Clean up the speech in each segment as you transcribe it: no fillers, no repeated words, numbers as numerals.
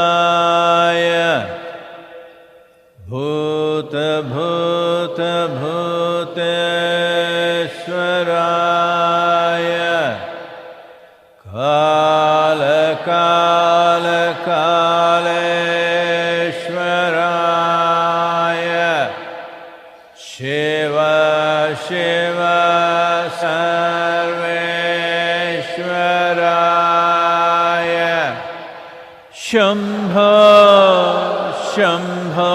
yogeshwraya bhuta bhuta bhuteshwaraya kala kala kaleshwaraya shiva shiva Shambho, Shambho,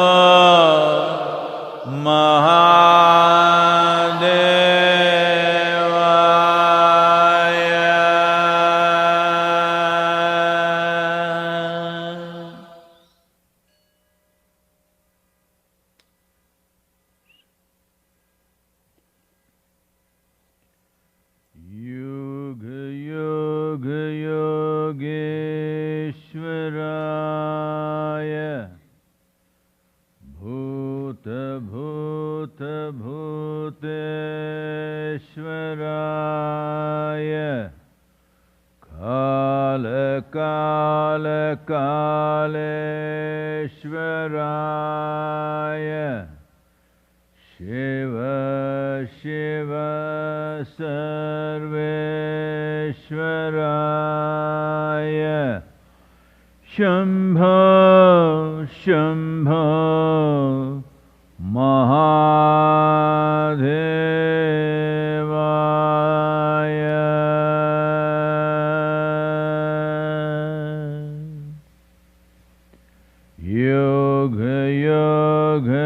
Mahadevaya. Yoga, Yoga, Yogeshwraya Bhuta Bhuta Bhuteshwaraya Kala Kala Kaleshwaraya Shiva Shiva Sarveshwaraya Shambho Shambho Mahadevaya. Yoga Yoga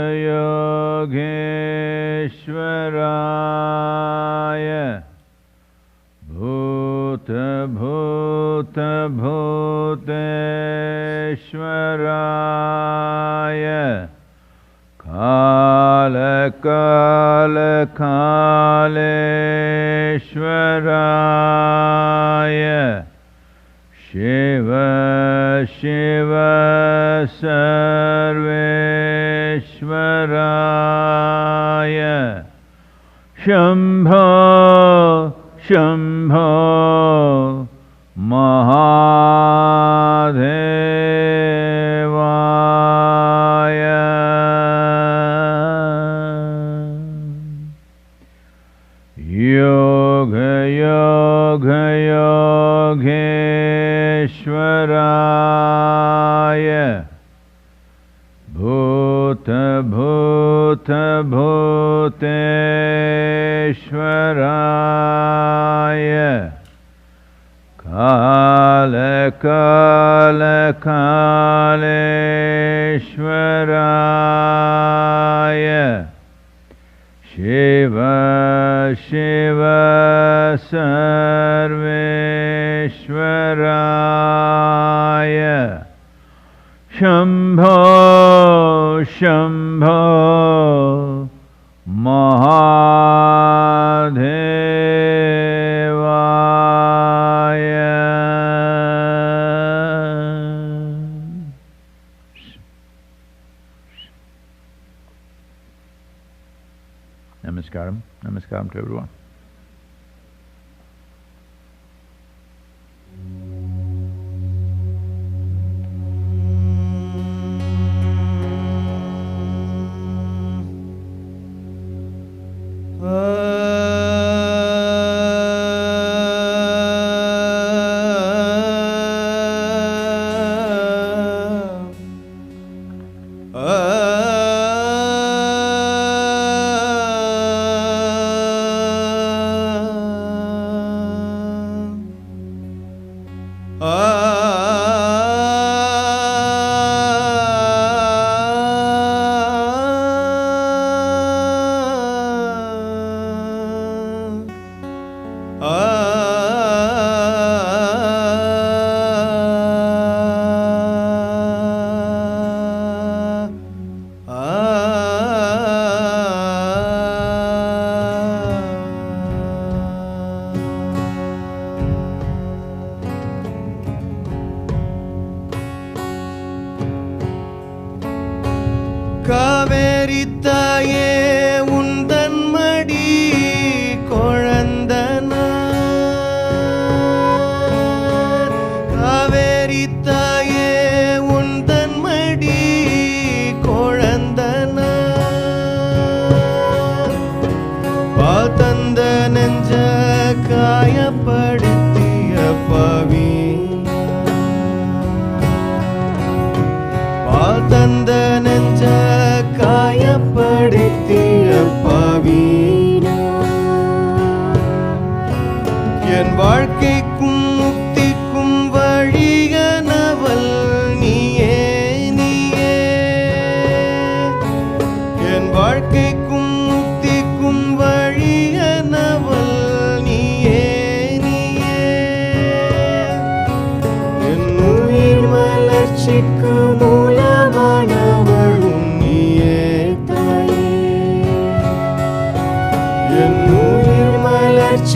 Yogeshwraya Bhuta Bhuta Bhuteshwaraya Kala Kala Kaleshwaraya Shiva Shiva Sarveshwaraya Shambho Shambho Mahadevaya. Yoga Yoga Yogeshwraya Bhuta Bhuta Bhuteshwaraya Kala Kala Kaleshwaraya Shiva Shiva Sarveshwaraya Shambho Shambho Mahadevaya. Namaskaram. Namaskaram to everyone. Cauvery தாயே உந்தன் மடி குழந்தனார்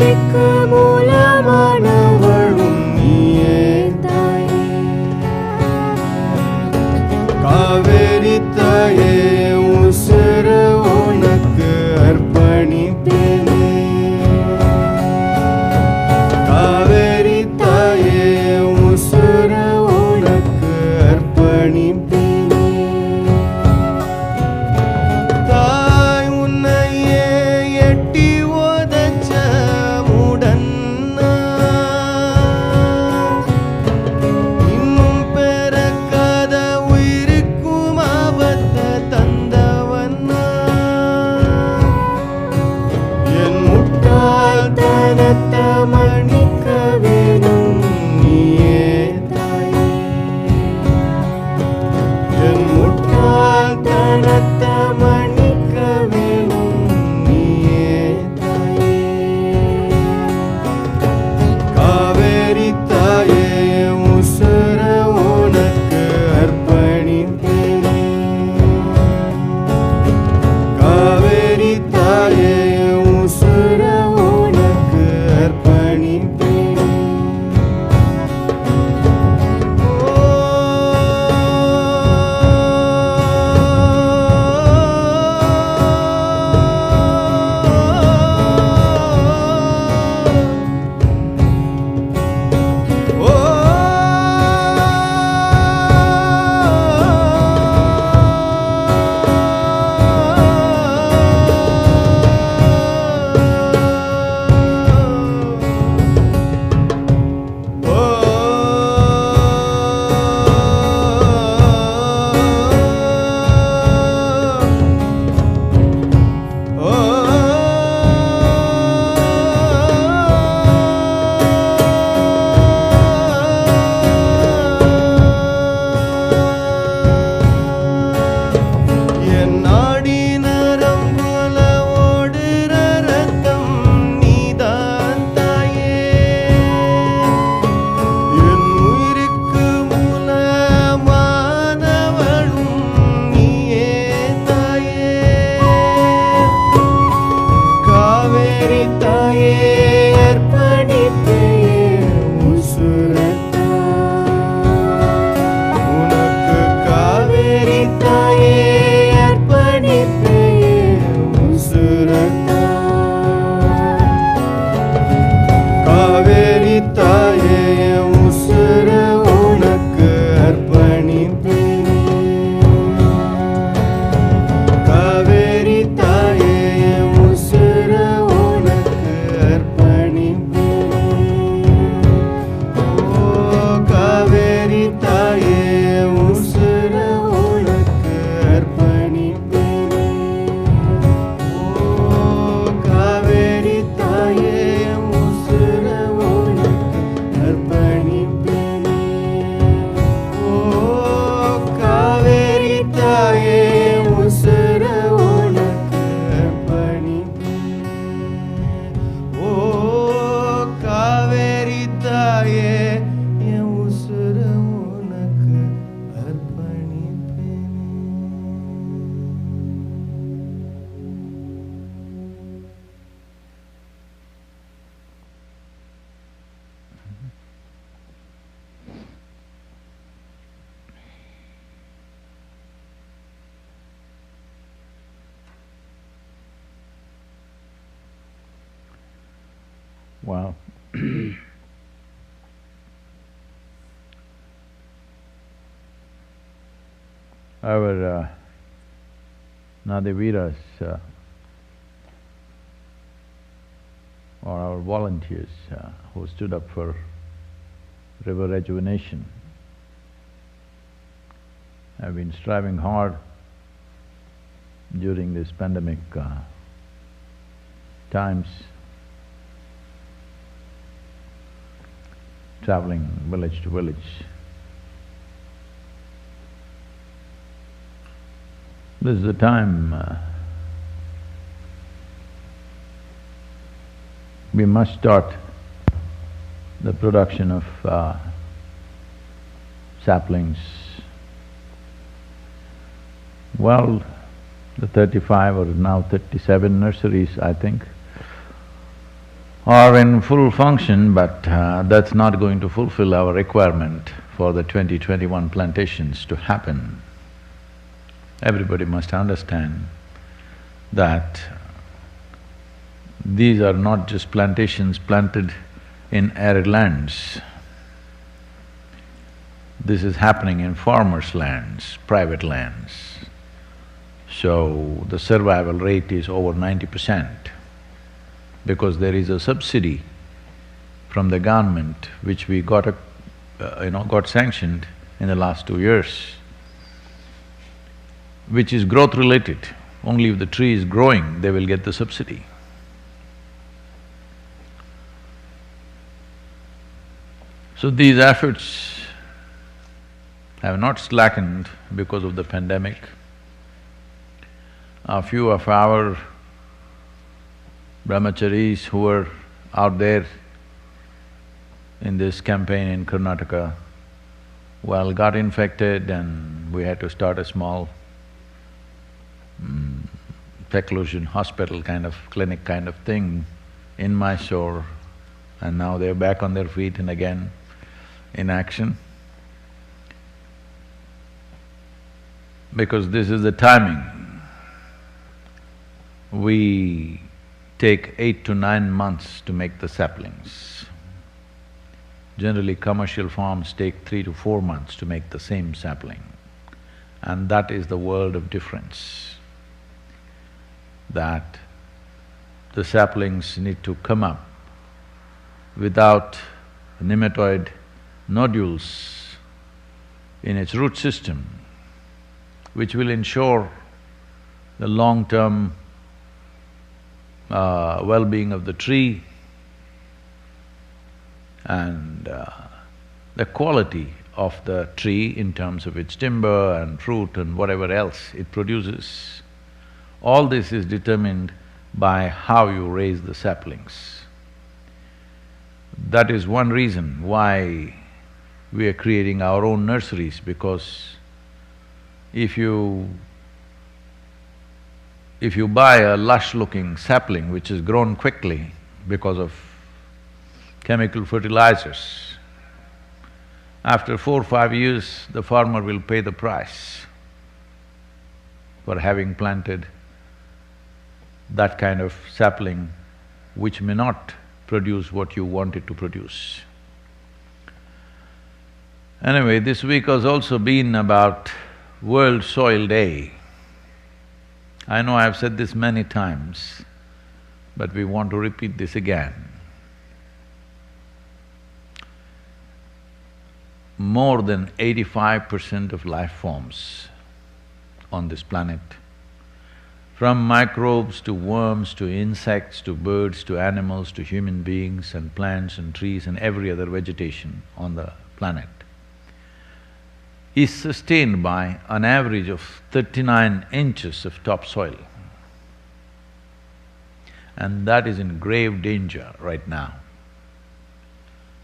வளர்ச்சிக்கு மூலமானவளும் நீயே தாயே. காவேரி தாயே உசுறு உனக்கு அர்ப்பணிப்பேனே. காவேரி தாயே உசுறு உனக்கு அர்ப்பணிப்பேனே. தாய் உன்னையே எட்டி உதைச்ச மூடன் நான். இன்னும் பிறக்காத உயிருக்கும் ஆபத்தை தந்தவன் நான். என் முட்டாள்தனத்தை மன்னிக்க வேணும் நீயே தாயே. என் முட்டாள்தனத்தை மன்னிக்க வேணும் நீயே தாயே. காவேரி தாயே உசுர உனக்கு அர்ப்பணிப்பேனே. காவேரி தாயே உசுர உனக்கு அர்ப்பணிப்பேனே. என் நாடி நரம்புல ஓடுற ரத்தம் நீதான் தாயே. என் உயிருக்கு மூலமானவளும் நீயே தாயே. காவேரி தாயே அர்ப்பணிப்பேன் உசுரத்தா உனக்கு. காவேரி தாயே அர்ப்பணிப்பேன் உசுரத்தா. காவேரி தாயே உசுர உனக்கு அர்ப்பணிப்பேனே. காவேரி தாயே உசுர உனக்கு அர்ப்பணிப்பேனே. ஓ காவேரி தாயே உசுர உனக்கு அர்ப்பணிப்பேனே. ஓ காவேரி தாயே உசுர உனக்கு அர்ப்பணிப்பேனே. ஓ காவேரி தாயே உசுர உனக்கு அர்ப்பணிப்பேனே. ஓ காவேரி தாயே என் உசுர உனக்கு அர்ப்பணிப்பேனே. Wow. Our Nadi-veeras or our volunteers who stood up for river rejuvenation have been striving hard during this pandemic times, traveling village to village. This is the time we must start the production of saplings. Well, the 35 or now 37 nurseries, I think, are in full function, but that's not going to fulfill our requirement for the 2021 plantations to happen. Everybody must understand that these are not just plantations planted in arid lands. This is happening in farmers' lands, private lands. So the survival rate is over 90% because there is a subsidy from the government which we got got sanctioned in the last 2 years, which is growth related. Only if the tree is growing, they will get the subsidy. So these efforts have not slackened because of the pandemic. A few of our brahmacharis who were out there in this campaign in Karnataka, well, got infected and we had to start a small seclusion hospital kind of clinic kind of thing in Mysore, and now they're back on their feet and again in action. Because this is the timing. We take 8 to 9 months to make the saplings. Generally, commercial farms take 3 to 4 months to make the same sapling. And that is the world of difference. That the saplings need to come up without nematode nodules in its root system, which will ensure the long-term well-being of the tree and the quality of the tree in terms of its timber and fruit and whatever else it produces. All this is determined by how you raise the saplings. That is one reason why we are creating our own nurseries, because if you buy a lush-looking sapling which is grown quickly because of chemical fertilizers, after 4 or 5 years, the farmer will pay the price for having planted that kind of sapling which may not produce what you want it to produce. Anyway, this week has also been about World Soil Day. I know I've said this many times, but we want to repeat this again. More than 85% of life forms on this planet, from microbes to worms to insects to birds to animals to human beings and plants and trees and every other vegetation on the planet, is sustained by an average of 39 inches of topsoil. And that is in grave danger right now.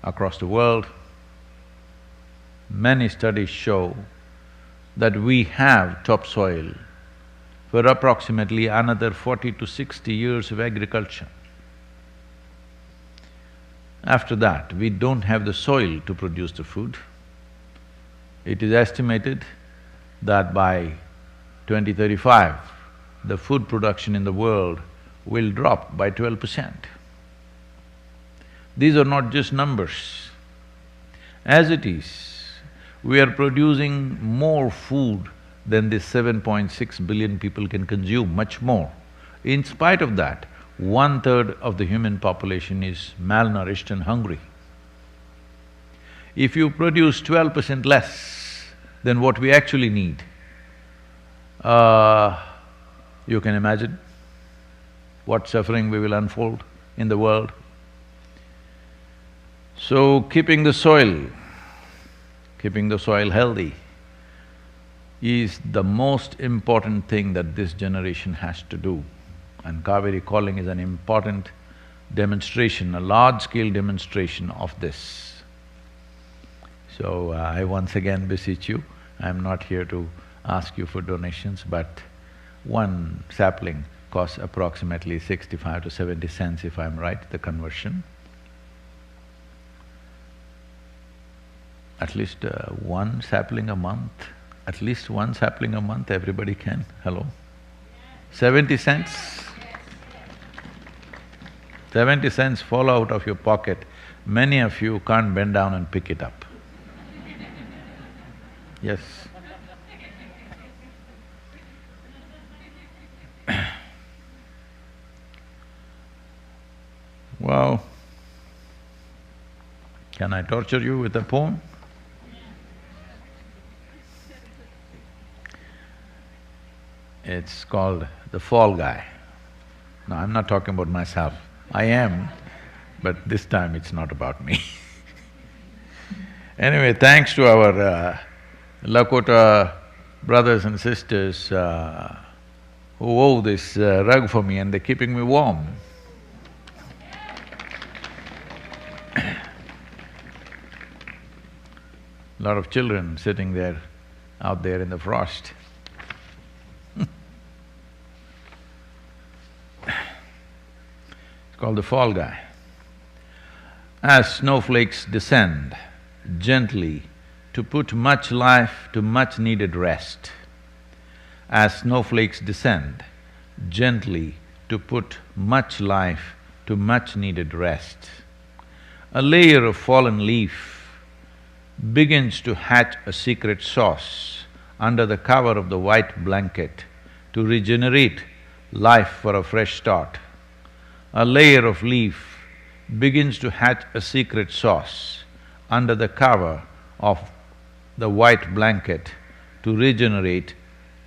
Across the world, many studies show that we have topsoil for approximately another 40 to 60 years of agriculture. After that, we don't have the soil to produce the food. It is estimated that by 2035, the food production in the world will drop by 12%. These are not just numbers. As it is, we are producing more food than this 7.6 billion people can consume, much more. In spite of that, 1/3 of the human population is malnourished and hungry. If you produce 12% less than what we actually need, you can imagine what suffering we will unfold in the world. So, keeping the soil healthy is the most important thing that this generation has to do. And Cauvery calling is an important demonstration, a large-scale demonstration of this. So, I once again beseech you, I'm not here to ask you for donations, but one sapling costs approximately 65 to 70 cents if I'm right, the conversion. At least one sapling a month, at least one sapling a month everybody can, hello? 70 cents? 70 cents fall out of your pocket, many of you can't bend down and pick it up. Yes. Well, can I torture you with a poem? It's called The Fall Guy. No, I'm not talking about myself. I am, but this time it's not about me. Anyway, thanks to our Lakota brothers and sisters who wove this rug for me and they're keeping me warm. Lot of children sitting there, out there in the frost. It's called The Fall Guy. As snowflakes descend gently to put much life to much needed rest, as snowflakes descend gently to put much life to much needed rest, a layer of fallen leaf begins to hatch a secret sauce under the cover of the white blanket to regenerate life for a fresh start. A layer of leaf begins to hatch a secret sauce under the cover of the white blanket to regenerate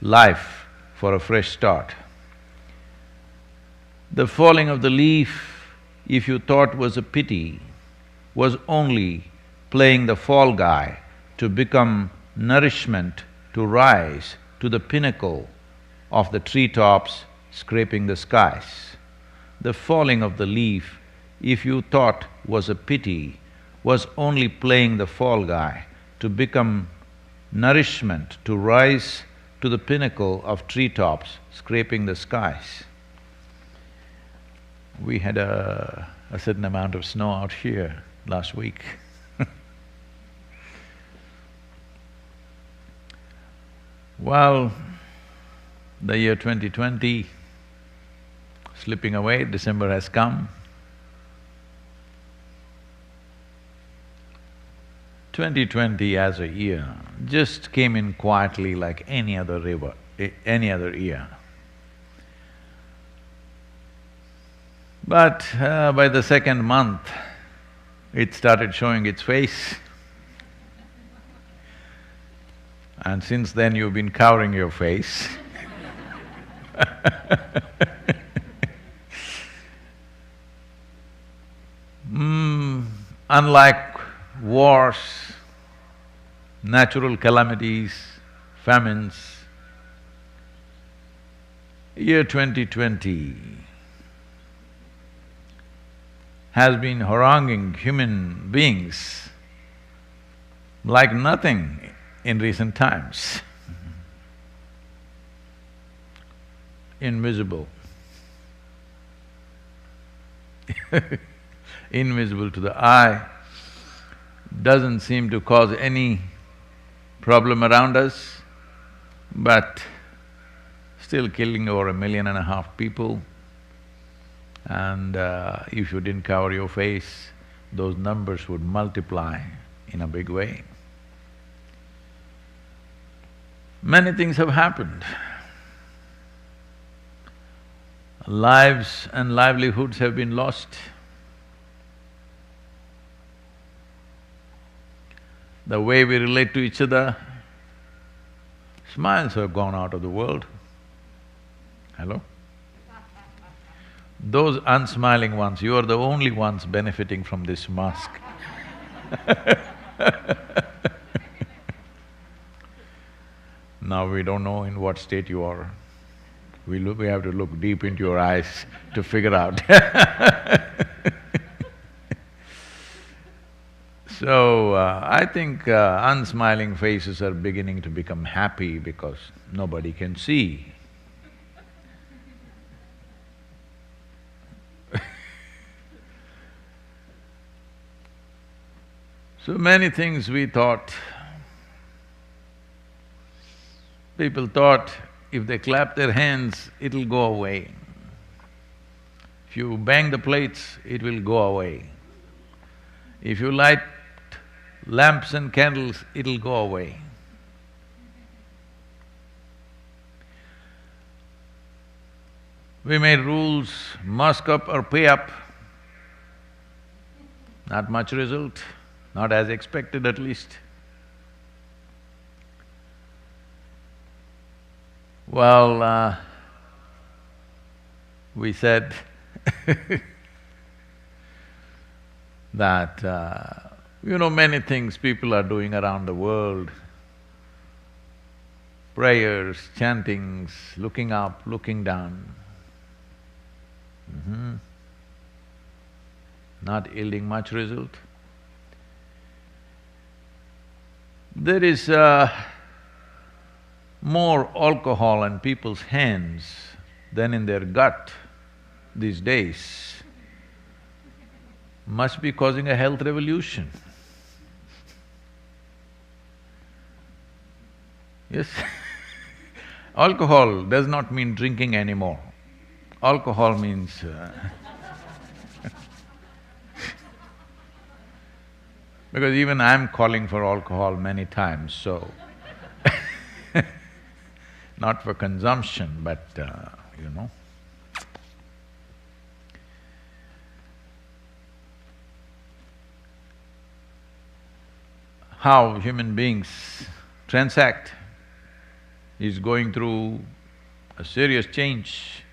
life for a fresh start. The falling of the leaf, if you thought was a pity, was only playing the fall guy to become nourishment to rise to the pinnacle of the treetops scraping the skies. The falling of the leaf, if you thought was a pity, was only playing the fall guy to become nourishment to rise to the pinnacle of treetops scraping the skies. We had a certain amount of snow out here last week. Well, the year 2020 slipping away, December has come. 2020 as a year just came in quietly like any other river, any other year. But by the second month, it started showing its face. And since then you've been covering your face. Unlike wars, natural calamities, famines, year 2020 has been haranguing human beings like nothing in recent times. Invisible. Invisible to the eye, doesn't seem to cause any problem around us, but still killing over 1.5 million people. And if you didn't cover your face, those numbers would multiply in a big way. Many things have happened. Lives and livelihoods have been lost. The way we relate to each other, smiles have gone out of the world. Hello? Those unsmiling ones, you are the only ones benefiting from this mask. Now we don't know in what state you are. We have to look deep into your eyes to figure out. So, I think unsmiling faces are beginning to become happy because nobody can see. So many things we thought. People thought if they clap their hands, it'll go away. If you bang the plates, it will go away. If you light lamps and candles, it'll go away. We made rules, mask up or pay up. Not much result, not as expected at least. Well, we said that, many things people are doing around the world. Prayers, chantings, looking up, looking down. Not yielding much result. There is more alcohol in people's hands than in their gut these days. Must be causing a health revolution. Yes? Alcohol does not mean drinking anymore. Alcohol means because even I'm calling for alcohol many times, so not for consumption, but how human beings transact is going through a serious change.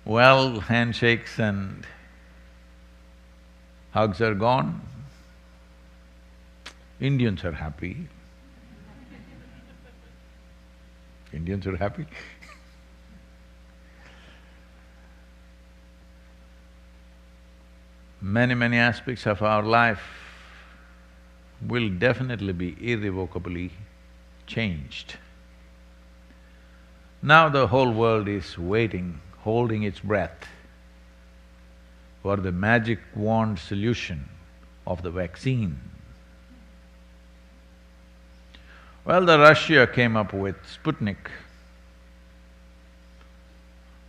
Well, handshakes and hugs are gone. Indians are happy. Indians are happy. Many aspects of our life will definitely be irrevocably changed. Now the whole world is waiting, holding its breath for the magic wand solution of the vaccine. Well, the Russia came up with Sputnik.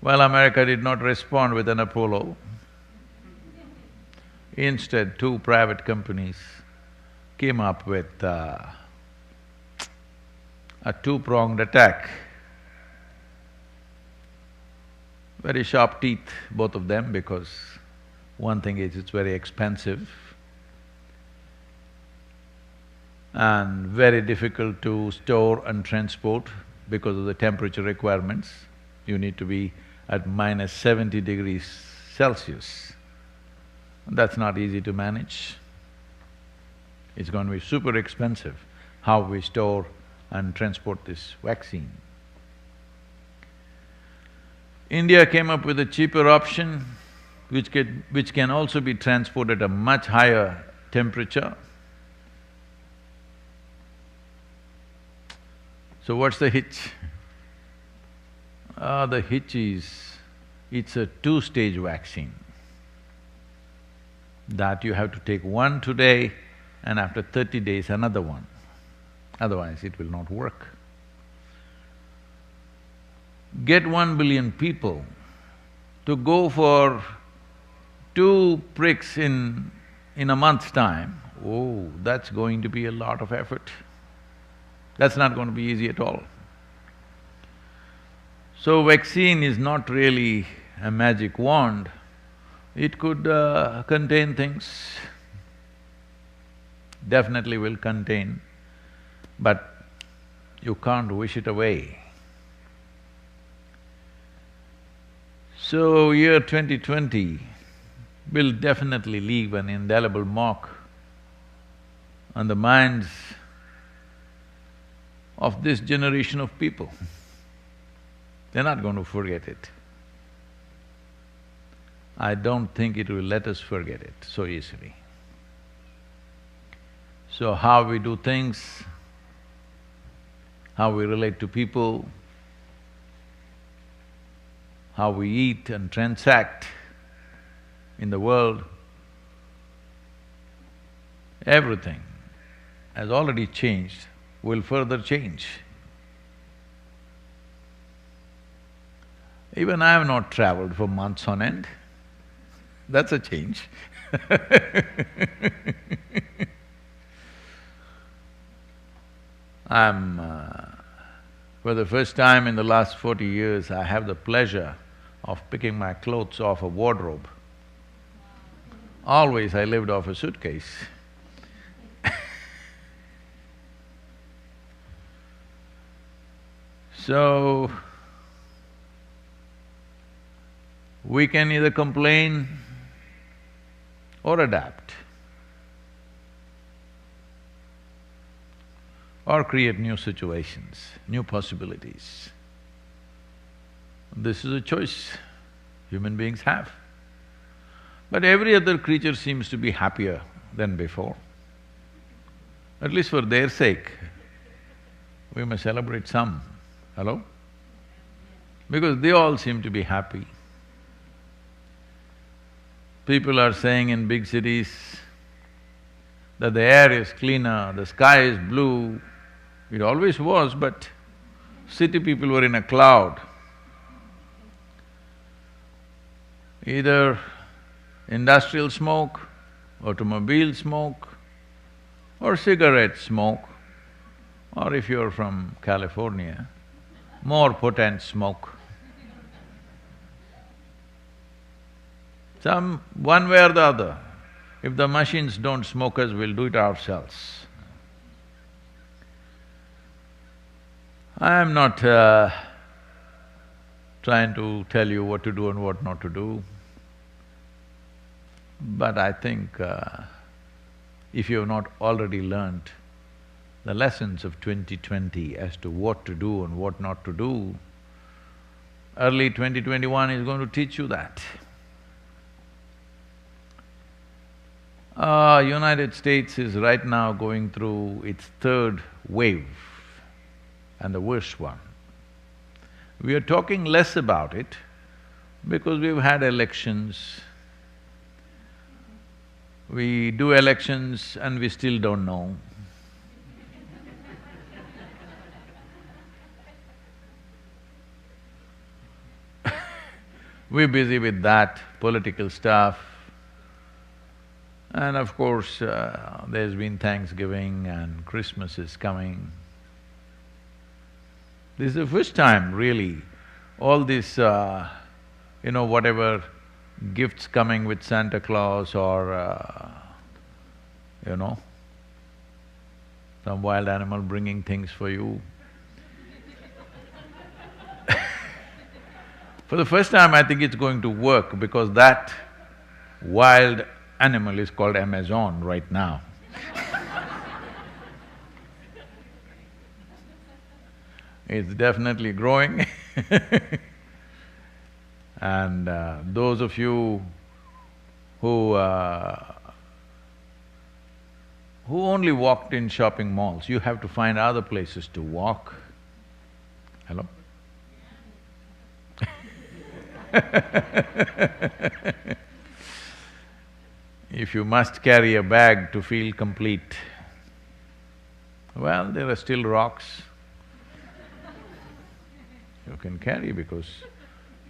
Well, America did not respond with an Apollo. Instead, two private companies came up with a two-pronged attack. Very sharp teeth, both of them, because one thing is it's very expensive and very difficult to store and transport because of the temperature requirements. You need to be at minus 70 degrees Celsius. That's not easy to manage. It's going to be super expensive how we store and transport this vaccine. India came up with a cheaper option which can also be transported at a much higher temperature. So what's the hitch? The hitch is, it's a two-stage vaccine that you have to take one today and after 30 days another one, otherwise it will not work. Get 1 billion people to go for 2 pricks in a month's time, oh, that's going to be a lot of effort. That's not going to be easy at all. So vaccine is not really a magic wand. It could contain things, definitely will contain, but you can't wish it away. So year 2020 will definitely leave an indelible mark on the minds of this generation of people. They're not going to forget it. I don't think it will let us forget it so easily. So how we do things, how we relate to people, how we eat and transact in the world Everything has already changed, will further change. Even I have not traveled for months on end. That's a change. For the first time in the last 40 years, I have the pleasure of picking my clothes off a wardrobe. Always I lived off a suitcase. So, we can either complain or adapt, or create new situations, new possibilities. This is a choice human beings have. But every other creature seems to be happier than before. At least for their sake, we must celebrate some. Hello? Because they all seem to be happy. People are saying in big cities that the air is cleaner, the sky is blue. It always was, but city people were in a cloud. Either industrial smoke, automobile smoke, or cigarette smoke, or if you're from California, more potent smoke. One way or the other, if the machines don't smoke us, we'll do it ourselves. I am not trying to tell you what to do and what not to do, but I think if you have not already learnt the lessons of 2020 as to what to do and what not to do, early 2021 is going to teach you that. United States is right now going through its third wave, and the worst one. We are talking less about it because we've had elections. We do elections and we still don't know. We're busy with that, political stuff. And of course, there's been Thanksgiving and Christmas is coming. This is the first time really, all this, whatever gifts coming with Santa Claus or, some wild animal bringing things for you. For the first time, I think it's going to work because that wild animal is called Amazon right now. It's definitely growing and those of you who only walked in shopping malls, you have to find other places to walk. Hello? If you must carry a bag to feel complete, well, there are still rocks you can carry because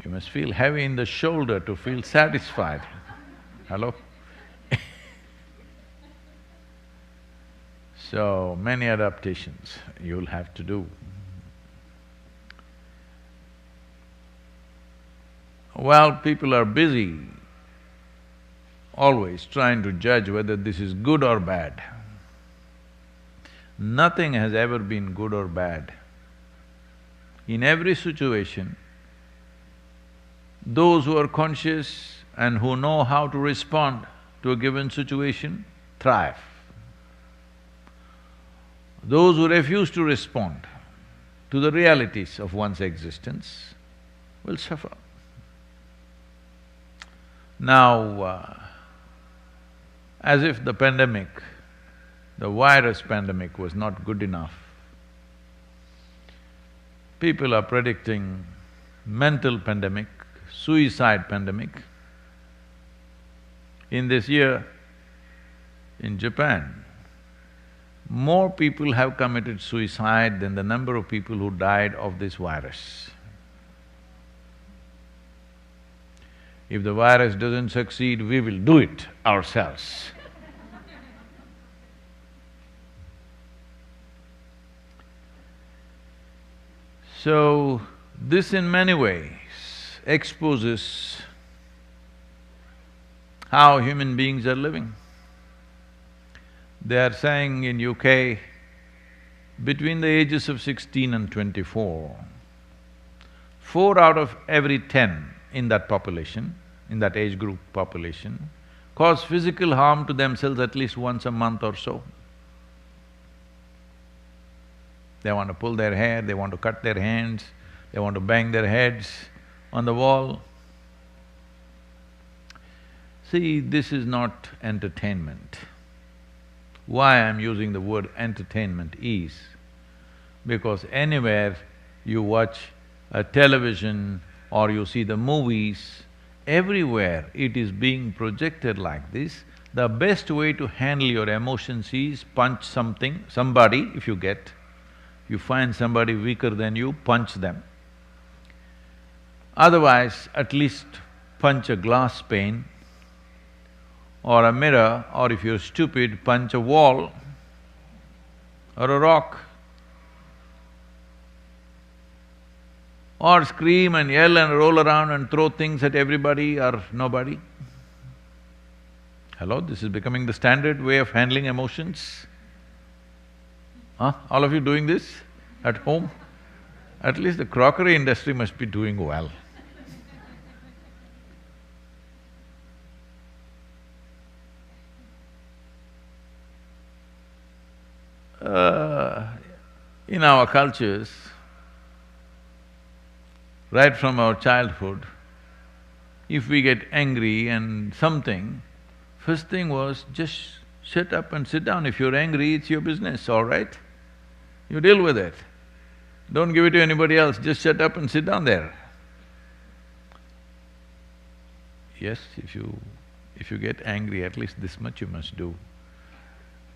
you must feel heavy in the shoulder to feel satisfied. Hello? So, many adaptations you'll have to do. Well, people are busy always trying to judge whether this is good or bad. Nothing has ever been good or bad. In every situation, those who are conscious and who know how to respond to a given situation thrive. Those who refuse to respond to the realities of one's existence will suffer. Now, as if the pandemic, the virus pandemic was not good enough, people are predicting mental pandemic, suicide pandemic. In this year, in Japan, more people have committed suicide than the number of people who died of this virus. If the virus doesn't succeed, we will do it ourselves. So, this in many ways exposes how human beings are living. They are saying in UK, between the ages of 16 and 24, 4 out of every 10 in that population, in that age group population, cause physical harm to themselves at least once a month or so. They want to pull their hair, they want to cut their hands, they want to bang their heads on the wall. See, this is not entertainment. Why I'm using the word entertainment is because anywhere you watch a television or you see the movies, everywhere it is being projected like this. The best way to handle your emotions is punch somebody if you get. You find somebody weaker than you, punch them. Otherwise, at least punch a glass pane or a mirror, or if you're stupid, punch a wall or a rock. Or scream and yell and roll around and throw things at everybody or nobody. Hello, this is becoming the standard way of handling emotions. Huh? All of you doing this at home? At least the crockery industry must be doing well. In our cultures, right from our childhood, if we get angry and something, first thing was just shut up and sit down. If you're angry, it's your business, all right? You deal with it. Don't give it to anybody else, just shut up and sit down there. Yes, if you get angry, at least this much you must do.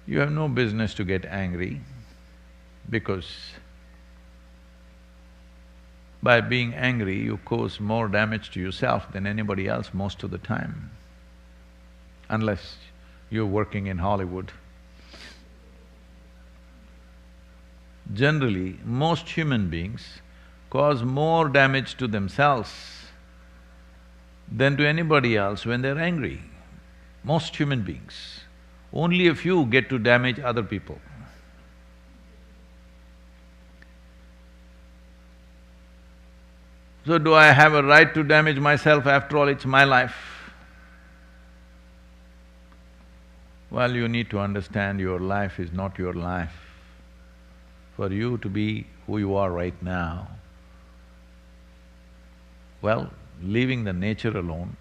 You have no business to get angry because by being angry, you cause more damage to yourself than anybody else most of the time, unless you're working in Hollywood. Generally, most human beings cause more damage to themselves than to anybody else when they're angry. Most human beings. Only a few get to damage other people. So do I have a right to damage myself? After all, it's my life. Well, you need to understand your life is not your life. For you to be who you are right now, well, leaving the nature alone,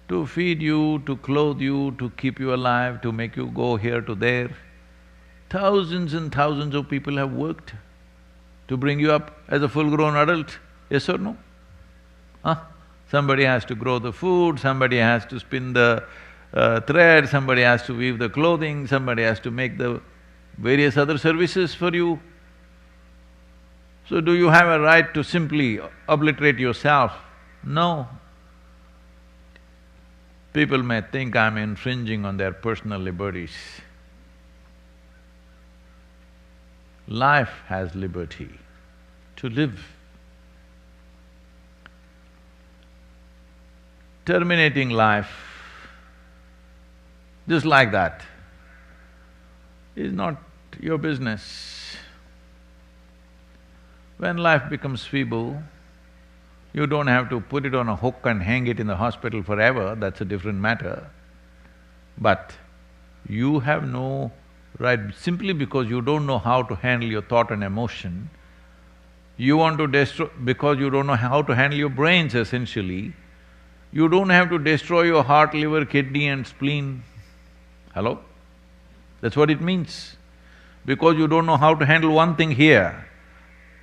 to feed you, to clothe you, to keep you alive, to make you go here to there, thousands and thousands of people have worked to bring you up as a full-grown adult, yes or no? Huh? Somebody has to grow the food, somebody has to spin the thread, somebody has to weave the clothing, somebody has to make the various other services for you. So do you have a right to simply obliterate yourself? No. People may think I'm infringing on their personal liberties. Life has liberty to live. Terminating life just like that is not your business. When life becomes feeble, you don't have to put it on a hook and hang it in the hospital forever, that's a different matter. But you have no right, simply because you don't know how to handle your thought and emotion, you want to destroy… because you don't know how to handle your brains essentially, you don't have to destroy your heart, liver, kidney and spleen. Hello? That's what it means. Because you don't know how to handle one thing here,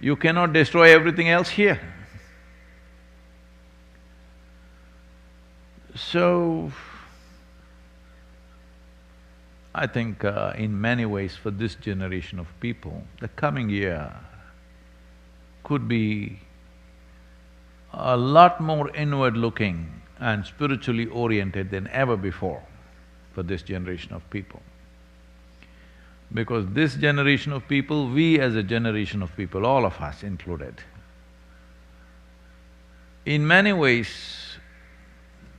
you cannot destroy everything else here. So, I think in many ways for this generation of people, the coming year could be a lot more inward-looking and spiritually oriented than ever before for this generation of people. Because this generation of people, we as a generation of people, all of us included, in many ways,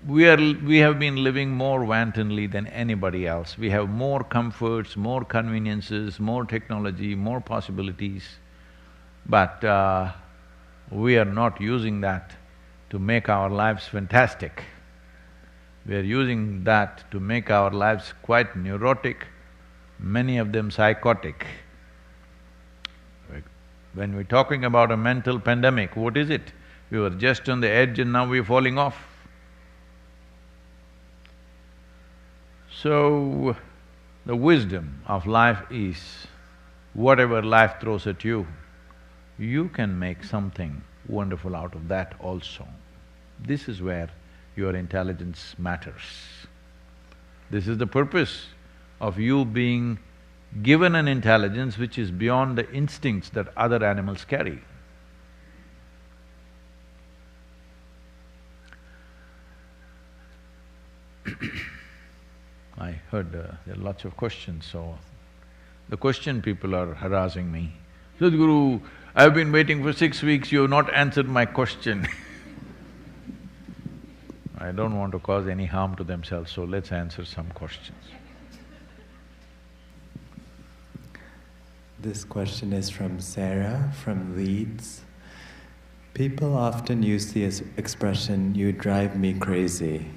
we have been living more wantonly than anybody else. We have more comforts, more conveniences, more technology, more possibilities, but we are not using that to make our lives fantastic. We are using that to make our lives quite neurotic, many of them psychotic. When we're talking about a mental pandemic, what is it? We were just on the edge and now we're falling off. So, the wisdom of life is, whatever life throws at you, you can make something wonderful out of that also. This is where your intelligence matters. This is the purpose of you being given an intelligence which is beyond the instincts that other animals carry. I heard there are lots of questions, so the question people are harassing me. Sadhguru, I've been waiting for 6 weeks, you have not answered my question. I don't want to cause any harm to themselves, so let's answer some questions. This question is from Sarah from Leeds. People often use the expression, "you drive me crazy."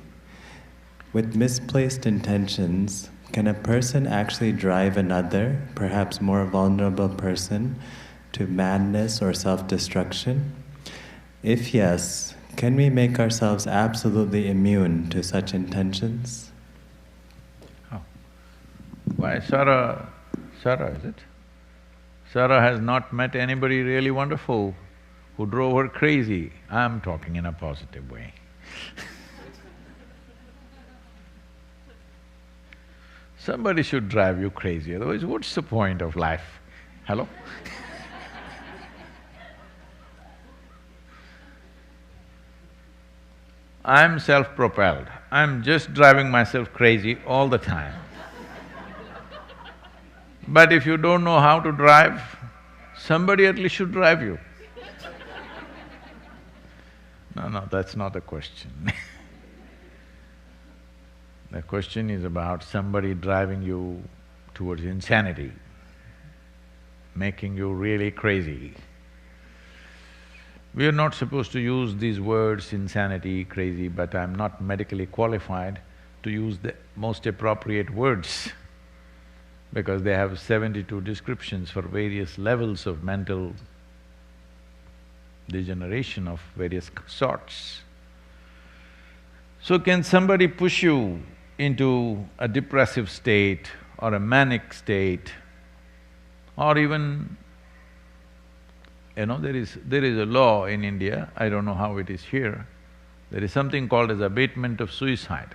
With misplaced intentions, can a person actually drive another, perhaps more vulnerable person, to madness or self-destruction? If yes, can we make ourselves absolutely immune to such intentions? Oh. Why, Sarah, is it? Sarah has not met anybody really wonderful who drove her crazy. I'm talking in a positive way. Somebody should drive you crazy, otherwise what's the point of life? Hello? I'm self-propelled. I'm just driving myself crazy all the time. But if you don't know how to drive, somebody at least should drive you. No, that's not the question. The question is about somebody driving you towards insanity, making you really crazy. We are not supposed to use these words, insanity, crazy, but I'm not medically qualified to use the most appropriate words because they have 72 descriptions for various levels of mental degeneration of various sorts. So can somebody push you into a depressive state or a manic state, or even, there is a law in India, I don't know how it is here, there is something called as abatement of suicide.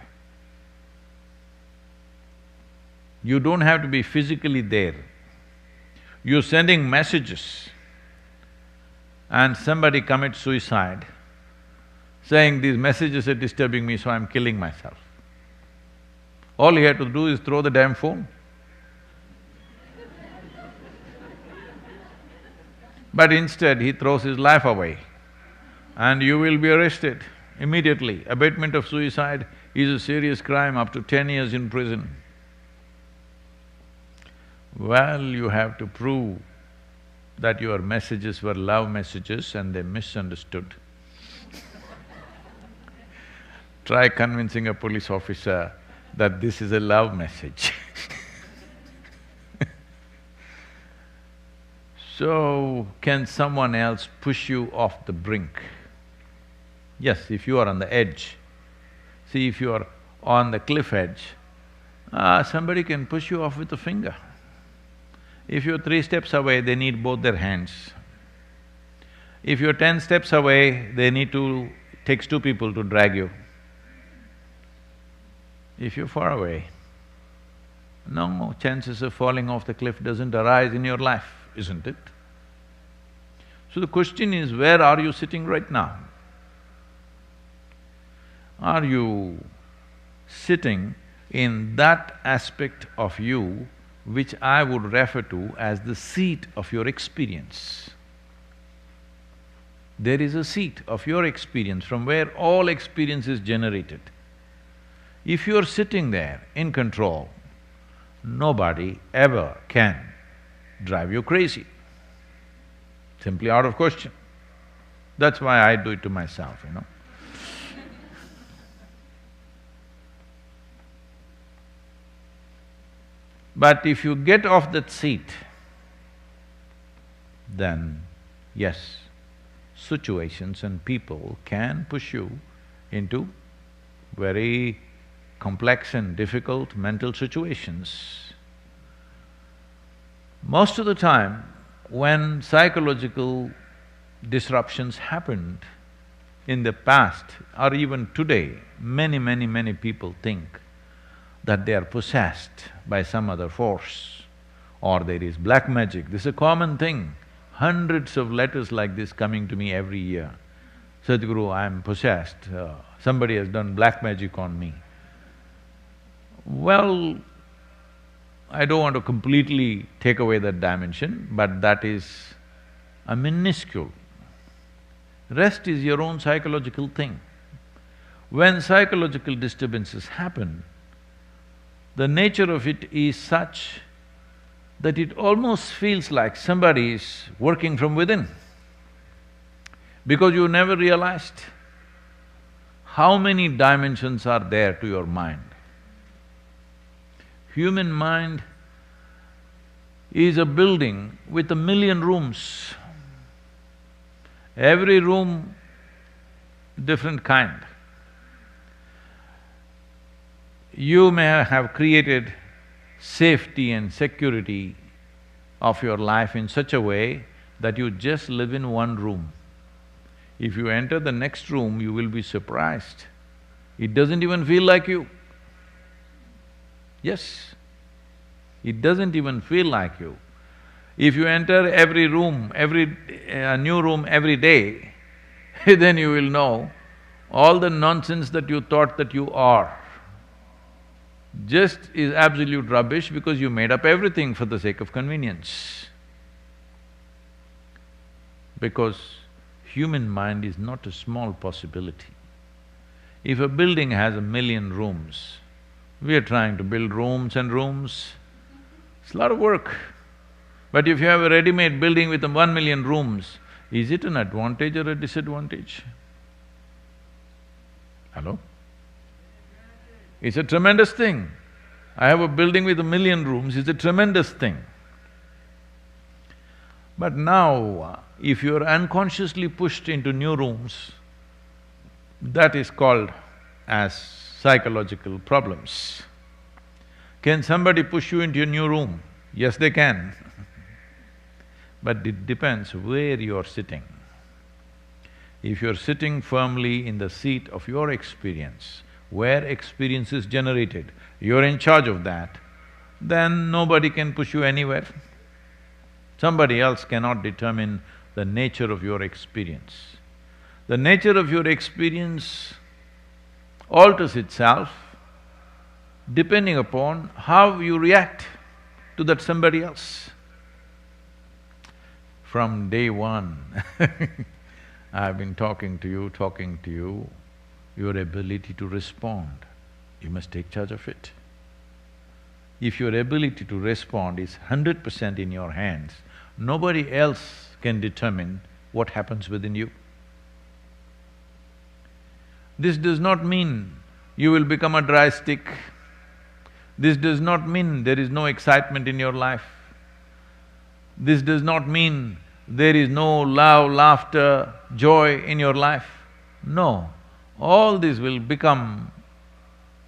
You don't have to be physically there. You're sending messages and somebody commits suicide, saying, "These messages are disturbing me, so I'm killing myself." All he had to do is throw the damn phone. But instead, he throws his life away and you will be arrested immediately. Abatement of suicide is a serious crime, up to 10 years in prison. Well, you have to prove that your messages were love messages and they misunderstood. Try convincing a police officer that this is a love message. So, can someone else push you off the brink? Yes, if you are on the edge. See, if you are on the cliff edge, somebody can push you off with a finger. If you're 3 steps away, they need both their hands. If you're 10 steps away, takes 2 people to drag you. If you're far away, No, chances of falling off the cliff doesn't arise in your life, isn't it? So the question is, where are you sitting right now? Are you sitting in that aspect of you which I would refer to as the seat of your experience? There is a seat of your experience from where all experience is generated. If you're sitting there in control, nobody ever can drive you crazy. Simply out of question. That's why I do it to myself, you know. But if you get off that seat, then yes, situations and people can push you into very complex and difficult mental situations. Most of the time, when psychological disruptions happened in the past or even today, many people think that they are possessed by some other force or there is black magic. This is a common thing. Hundreds of letters like this coming to me every year. Sadhguru, I am possessed, somebody has done black magic on me. Well, I don't want to completely take away that dimension, but that is a minuscule. Rest is your own psychological thing. When psychological disturbances happen, the nature of it is such that it almost feels like somebody is working from within, because you never realized how many dimensions are there to your mind. Human mind is a building with 1,000,000 rooms. Every room different kind. You may have created safety and security of your life in such a way that you just live in one room. If you enter the next room, you will be surprised. It doesn't even feel like you. Yes, it doesn't even feel like you. If you enter every room, new room every day, then you will know all the nonsense that you thought that you are just is absolute rubbish because you made up everything for the sake of convenience. Because human mind is not a small possibility. If a building has 1,000,000 rooms, we are trying to build rooms and rooms, it's a lot of work. But if you have a ready-made building with 1,000,000 rooms, is it an advantage or a disadvantage? Hello? It's a tremendous thing. I have a building with 1,000,000 rooms, it's a tremendous thing. But now, if you're unconsciously pushed into new rooms, that is called as psychological problems. Can somebody push you into a new room? Yes, they can. But it depends where you're sitting. If you're sitting firmly in the seat of your experience, where experience is generated, you're in charge of that, then nobody can push you anywhere. Somebody else cannot determine the nature of your experience. The nature of your experience alters itself depending upon how you react to that somebody else. From day one I've been talking to you, your ability to respond, you must take charge of it. If your ability to respond is 100% in your hands, nobody else can determine what happens within you. This does not mean you will become a dry stick. This does not mean there is no excitement in your life. This does not mean there is no love, laughter, joy in your life. No, all this will become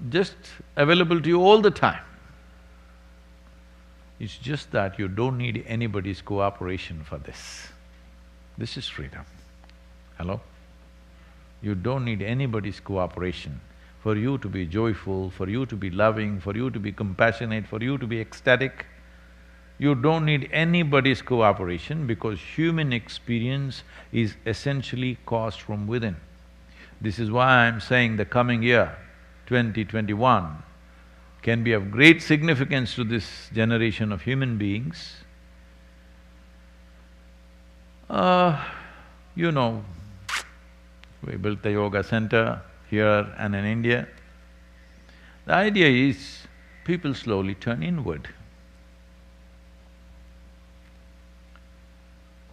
just available to you all the time. It's just that you don't need anybody's cooperation for this. This is freedom. Hello? You don't need anybody's cooperation for you to be joyful, for you to be loving, for you to be compassionate, for you to be ecstatic. You don't need anybody's cooperation because human experience is essentially caused from within. This is why I'm saying the coming year, 2021, can be of great significance to this generation of human beings. You know, we built the yoga center here and in India. The idea is people slowly turn inward.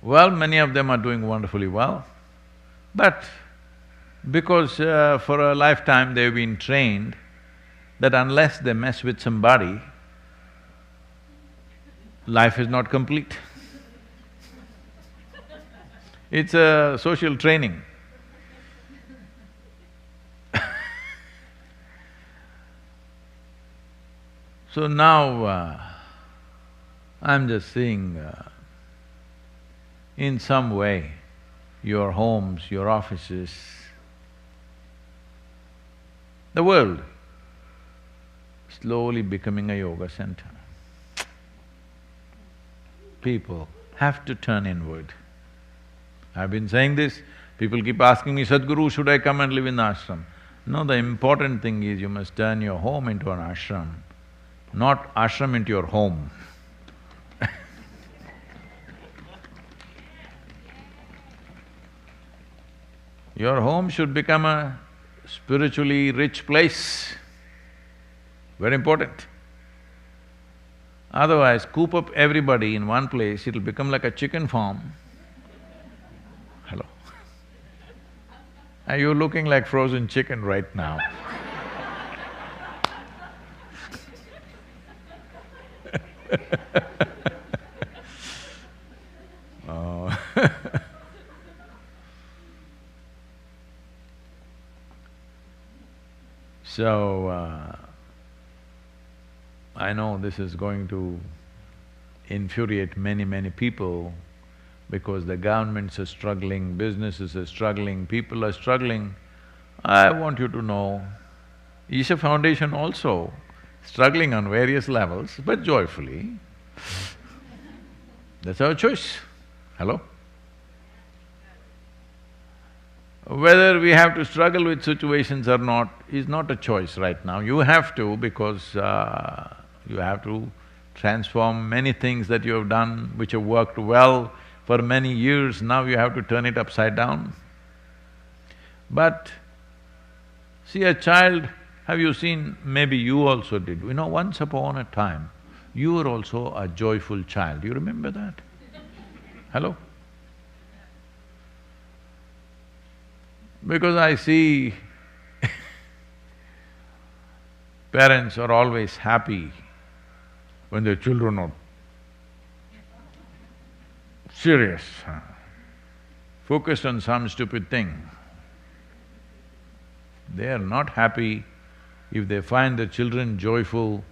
Well, many of them are doing wonderfully well, but because for a lifetime they've been trained that unless they mess with somebody, life is not complete. It's a social training. So now, I'm just seeing in some way, your homes, your offices, the world slowly becoming a yoga center. People have to turn inward. I've been saying this, people keep asking me, Sadhguru, should I come and live in the ashram? No, the important thing is you must turn your home into an ashram, not ashram into your home. Your home should become a spiritually rich place, very important. Otherwise, coop up everybody in one place, it'll become like a chicken farm. Hello? Are you looking like frozen chicken right now? Oh. So, I know this is going to infuriate many people because the governments are struggling, businesses are struggling, people are struggling. I want you to know, Isha Foundation also struggling on various levels, but joyfully. That's our choice. Hello? Whether we have to struggle with situations or not is not a choice right now. You have to because you have to transform many things that you have done which have worked well for many years, now you have to turn it upside down. But see, a child, have you seen, maybe you also did, you know, once upon a time, you were also a joyful child, you remember that? Hello? Because I see parents are always happy when their children are serious, focused on some stupid thing. They are not happy if they find their children joyful,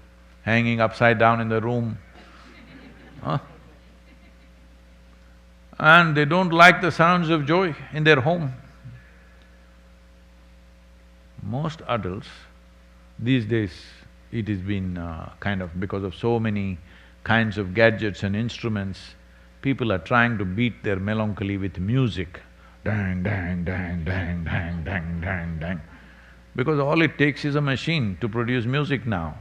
hanging upside down in the room, huh? And they don't like the sounds of joy in their home. Most adults, these days, it has been kind of because of so many kinds of gadgets and instruments, people are trying to beat their melancholy with music. Dang, dang, dang, dang, dang, dang, dang, dang. Because all it takes is a machine to produce music now.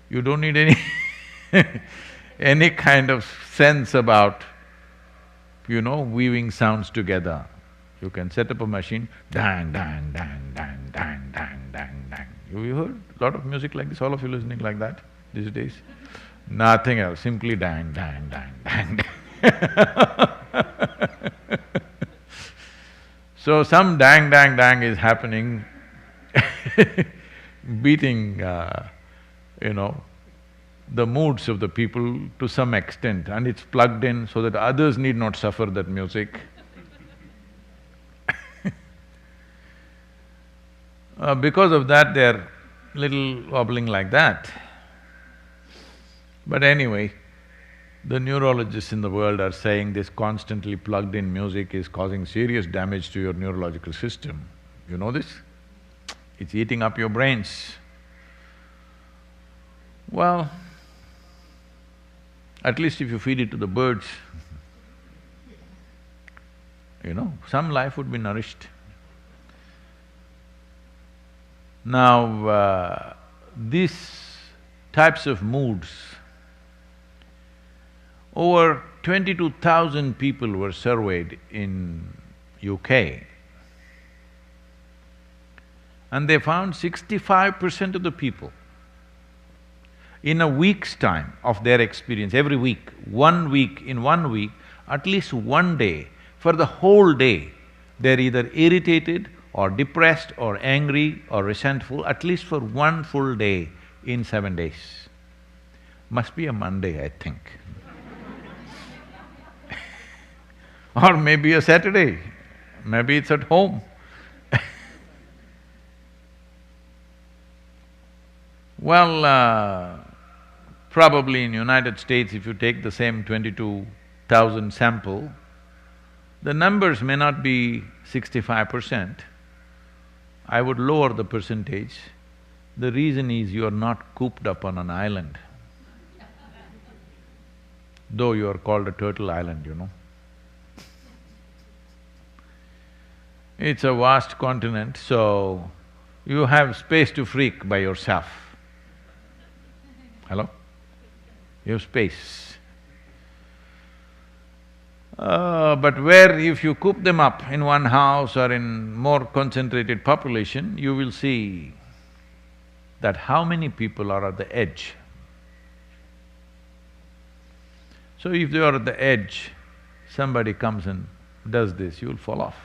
You don't need any any kind of sense about, you know, weaving sounds together. You can set up a machine, dang, dang, dang, dang, dang, dang, dang, dang. You heard a lot of music like this, all of you listening like that these days? Nothing else, simply dang, dang, dang, dang, dang. So some dang, dang, dang is happening, beating, you know, the moods of the people to some extent, and it's plugged in so that others need not suffer that music. Because of that, they're little wobbling like that. But anyway, the neurologists in the world are saying this constantly plugged-in music is causing serious damage to your neurological system. You know this? It's eating up your brains. Well, at least if you feed it to the birds, some life would be nourished. Now, these types of moods, over 22,000 people were surveyed in UK, and they found 65% of the people, in a week's time of their experience, every week, 1 week, in 1 week, at least one day, for the whole day, they're either irritated or depressed or angry or resentful, at least for one full day in 7 days. Must be a Monday, I think. Or maybe a Saturday, maybe it's at home. Well, probably in United States, if you take the same 22,000 sample, the numbers may not be 65%. I would lower the percentage. The reason is you are not cooped up on an island. Though you are called a turtle island, It's a vast continent, so you have space to freak by yourself. Hello? You have space. But where if you coop them up in one house or in more concentrated population, you will see that how many people are at the edge. So if they are at the edge, somebody comes and does this, you'll fall off.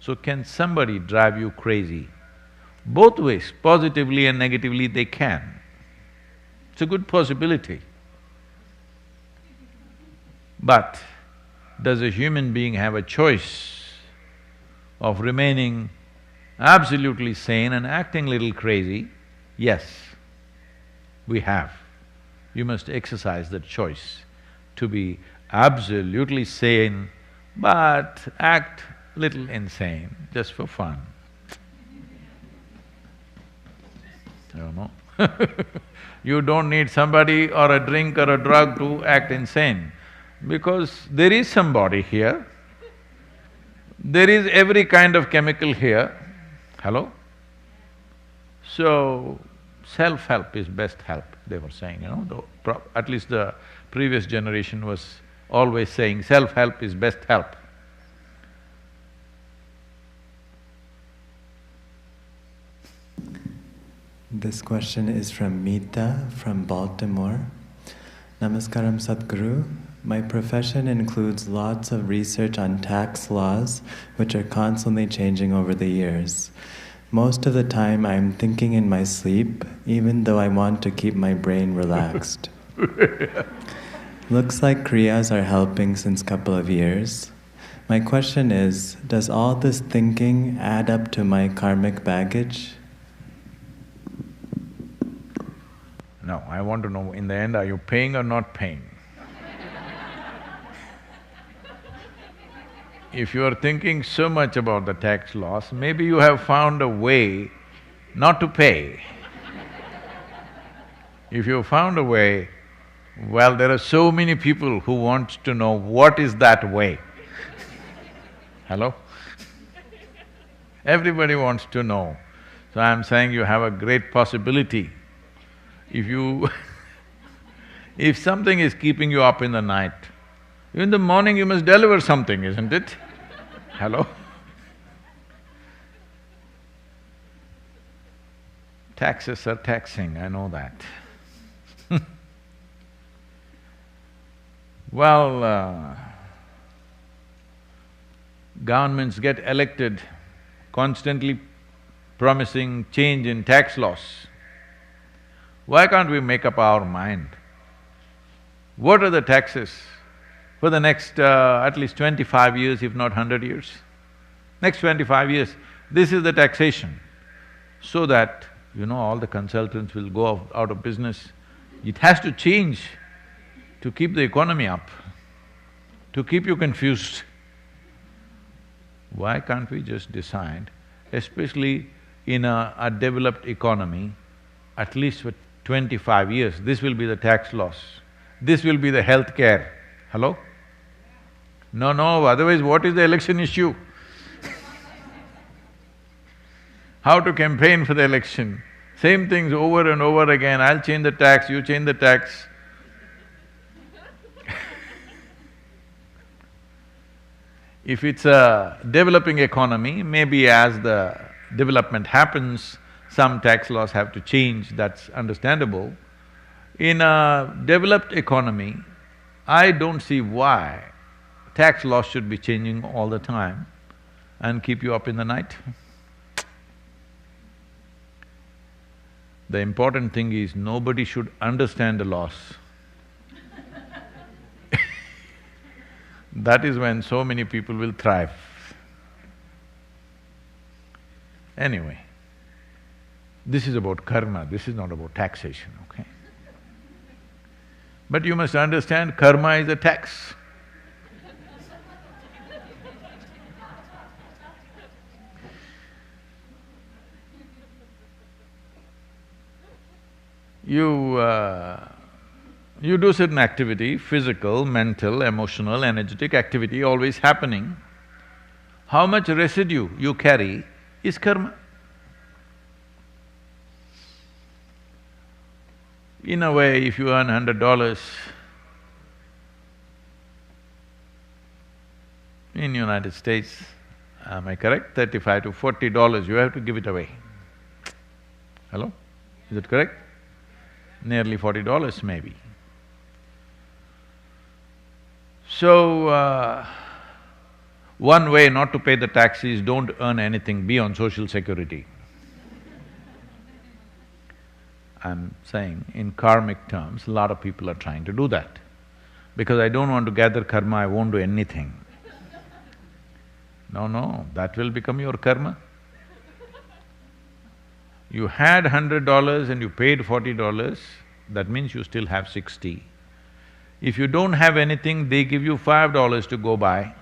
So can somebody drive you crazy? Both ways, positively and negatively they can. It's a good possibility. But does a human being have a choice of remaining absolutely sane and acting little crazy? Yes, we have. You must exercise that choice to be absolutely sane but act little insane, just for fun. You don't need somebody or a drink or a drug to act insane, because there is somebody here, there is every kind of chemical here, hello? So, self-help is best help, they were saying, at least the previous generation was always saying, self-help is best help. This question is from Meeta from Baltimore. Namaskaram Sadhguru. My profession includes lots of research on tax laws, which are constantly changing over the years. Most of the time I'm thinking in my sleep, even though I want to keep my brain relaxed. Looks like Kriyas are helping since couple of years. My question is, does all this thinking add up to my karmic baggage? No, I want to know, in the end, are you paying or not paying? If you are thinking so much about the tax laws, maybe you have found a way not to pay. If you found a way, well, there are so many people who want to know what is that way. Hello? Everybody wants to know. So I'm saying you have a great possibility. If if something is keeping you up in the night, in the morning you must deliver something, isn't it? Hello? Taxes are taxing, I know that. Well, governments get elected constantly promising change in tax laws. Why can't we make up our mind? What are the taxes for the next at least 25 years, if not 100 years? Next 25 years, this is the taxation, so that, all the consultants will go out of business. It has to change to keep the economy up, to keep you confused. Why can't we just decide, especially in a developed economy, at least for 25 years, this will be the tax laws. This will be the health care. Hello? No, no, otherwise what is the election issue? How to campaign for the election? Same things over and over again, I'll change the tax, you change the tax. If it's a developing economy, maybe as the development happens, some tax laws have to change, that's understandable. In a developed economy, I don't see why tax laws should be changing all the time and keep you up in the night. The important thing is nobody should understand the laws. That is when so many people will thrive. Anyway, this is about karma, this is not about taxation, okay? But you must understand karma is a tax. You do certain activity, physical, mental, emotional, energetic activity always happening. How much residue you carry is karma. In a way, if you earn $100 in United States, am I correct? $35 to $40, you have to give it away. Hello? Is it correct? Nearly $40 maybe. So, one way not to pay the tax is don't earn anything, be on social security. I'm saying in karmic terms, a lot of people are trying to do that. Because I don't want to gather karma, I won't do anything. No, no, that will become your karma. You had $100 and you paid $40, that means you still have 60. If you don't have anything, they give you $5 to go by.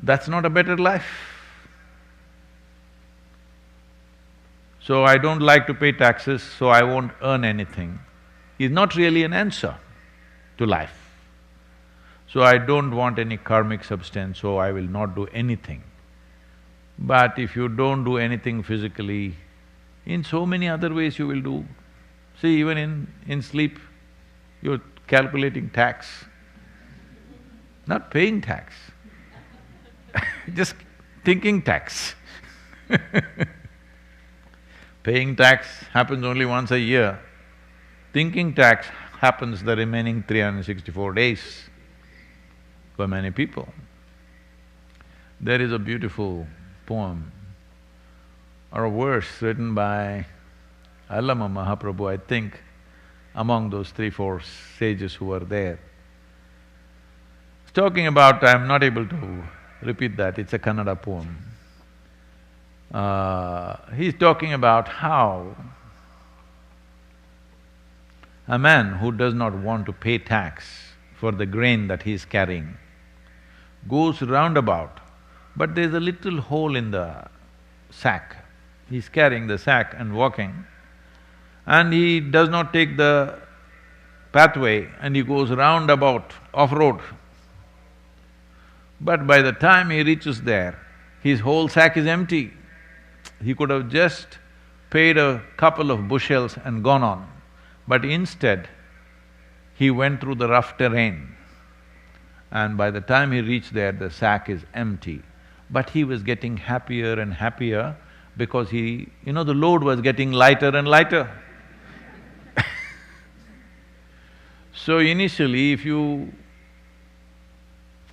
That's not a better life. So I don't like to pay taxes, so I won't earn anything, is not really an answer to life. So I don't want any karmic substance, so I will not do anything. But if you don't do anything physically, in so many other ways you will do. See, even in sleep, you're calculating tax, not paying tax, just thinking tax. Paying tax happens only once a year, thinking tax happens the remaining 364 days for many people. There is a beautiful poem or a verse written by Allama Mahaprabhu, I think, among those 3-4 sages who were there. It's talking about… I'm not able to repeat that, it's a Kannada poem. He's talking about how a man who does not want to pay tax for the grain that he is carrying goes roundabout, but there's a little hole in the sack. He's carrying the sack and walking, and he does not take the pathway and he goes roundabout, off-road. But by the time he reaches there, his whole sack is empty. He could have just paid a couple of bushels and gone on, but instead, he went through the rough terrain, and by the time he reached there, the sack is empty. But he was getting happier and happier because the load was getting lighter and lighter. So initially, if you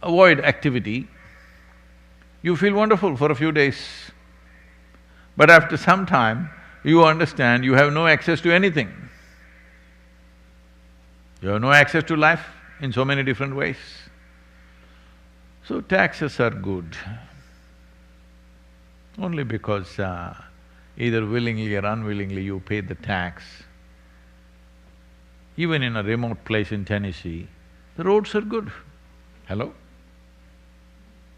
avoid activity, you feel wonderful for a few days. But after some time, you understand you have no access to anything. You have no access to life in so many different ways. So taxes are good, only because either willingly or unwillingly you pay the tax. Even in a remote place in Tennessee, the roads are good. Hello?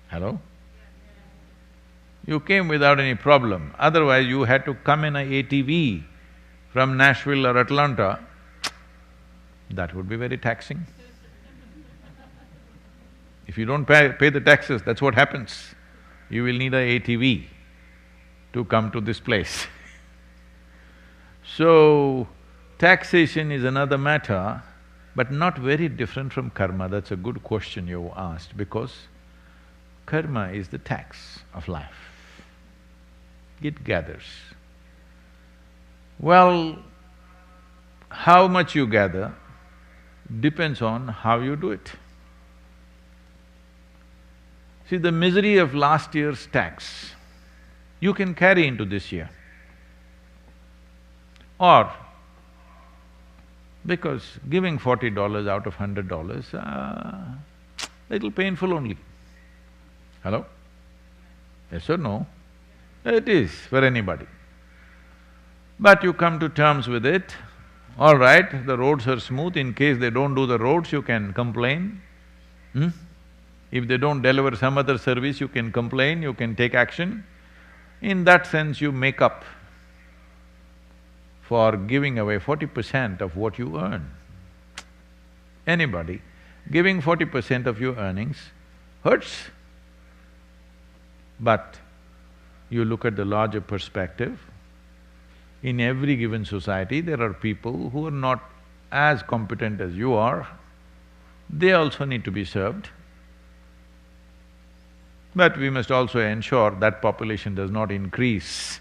Hello? You came without any problem, otherwise you had to come in a ATV from Nashville or Atlanta, that would be very taxing. If you don't pay the taxes, that's what happens. You will need a ATV to come to this place. So, taxation is another matter, but not very different from karma. That's a good question you asked, because karma is the tax of life. It gathers. Well, how much you gather depends on how you do it. See, the misery of last year's tax, you can carry into this year. Or, because giving $40 out of $100, little painful only. Hello? Yes or no? It is for anybody. But you come to terms with it, all right, the roads are smooth, in case they don't do the roads, you can complain. If they don't deliver some other service, you can complain, you can take action. In that sense, you make up for giving away 40% of what you earn. Anybody giving 40% of your earnings hurts. But you look at the larger perspective, in every given society there are people who are not as competent as you are, they also need to be served. But we must also ensure that population does not increase.